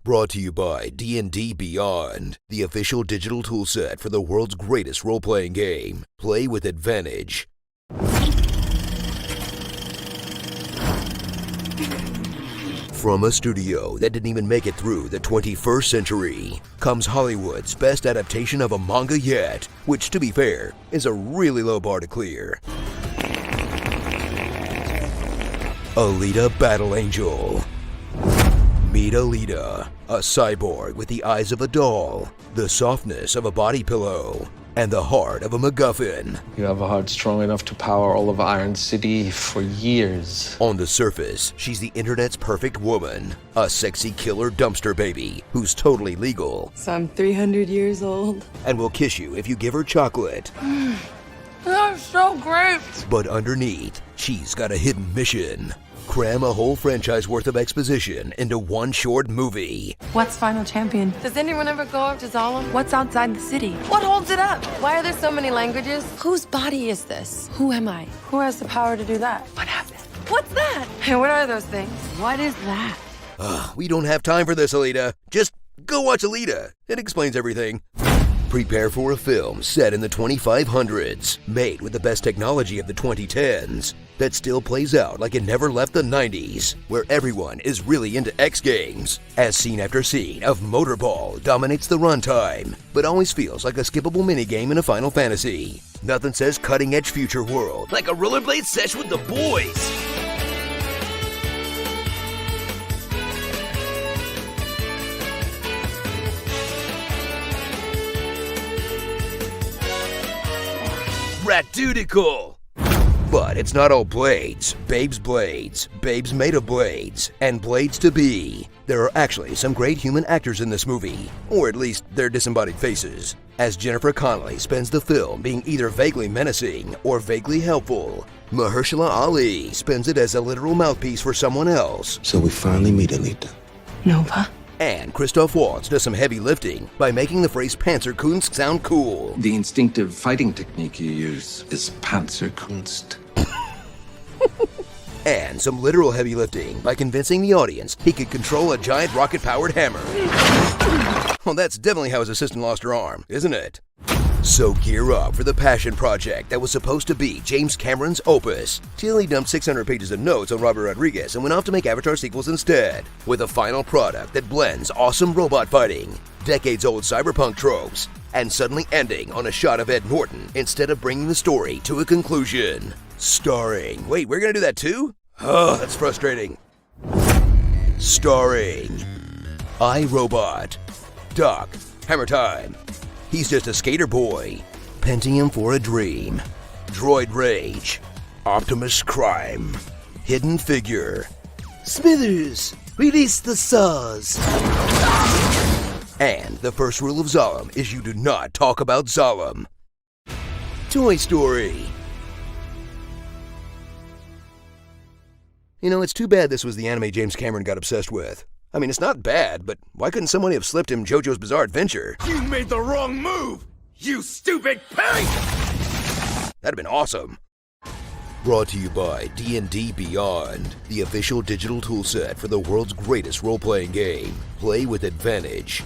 Brought to you by D&D Beyond, the official digital toolset for the world's greatest role-playing game. Play with advantage. From a studio that didn't even make it through the 21st century comes Hollywood's best adaptation of a manga yet, which, to be fair, is a really low bar to clear. Alita Battle Angel. Meet Alita, a cyborg with the eyes of a doll, the softness of a body pillow, and the heart of a MacGuffin. You have a heart strong enough to power all of Iron City for years. On the surface, she's the internet's perfect woman, a sexy killer dumpster baby who's totally legal. So I'm 300 years old. And will kiss you if you give her chocolate. That's so great! But underneath, she's got a hidden mission. Cram a whole franchise worth of exposition into one short movie. What's Final Champion? Does anyone ever go up to Zalem? What's outside the city? What holds it up? Why are there so many languages? Whose body is this? Who am I? Who has the power to do that? What happened? What's that? And what are those things? What is that? We don't have time for this, Alita. Just go watch Alita. It explains everything. Prepare for a film set in the 2500s, made with the best technology of the 2010s, that still plays out like it never left the 90s, where everyone is really into X Games, as scene after scene of Motorball dominates the runtime, but always feels like a skippable minigame in a Final Fantasy. Nothing says cutting-edge future world like a rollerblade sesh with the boys. Ratudical! But it's not all blades, babes made of blades, and blades to be. There are actually some great human actors in this movie, or at least their disembodied faces, as Jennifer Connelly spends the film being either vaguely menacing or vaguely helpful. Mahershala Ali spends it as a literal mouthpiece for someone else. So we finally meet Alita. Nova? And Christoph Waltz does some heavy lifting by making the phrase Panzerkunst sound cool. The instinctive fighting technique you use is Panzerkunst. And some literal heavy lifting by convincing the audience he could control a giant rocket-powered hammer. Well, that's definitely how his assistant lost her arm, isn't it? So gear up for the passion project that was supposed to be James Cameron's opus, till he dumped 600 pages of notes on Robert Rodriguez and went off to make Avatar sequels instead, with a final product that blends awesome robot fighting, decades-old cyberpunk tropes, and suddenly ending on a shot of Ed Norton instead of bringing the story to a conclusion. Starring... Wait, we're gonna do that too? Oh, that's frustrating. Starring... iRobot. Doc. Hammer time. He's just a skater boy. Pentium for a dream. Droid Rage. Optimus Crime. Hidden Figure. Smithers, release the saws. And the first rule of Zalem is you do not talk about Zalem. Toy Story. You know, it's too bad this was the anime James Cameron got obsessed with. I mean, it's not bad, but why couldn't somebody have slipped him JoJo's Bizarre Adventure? You made the wrong move, you stupid pig! That'd have been awesome. Brought to you by D&D Beyond, the official digital toolset for the world's greatest role-playing game. Play with advantage.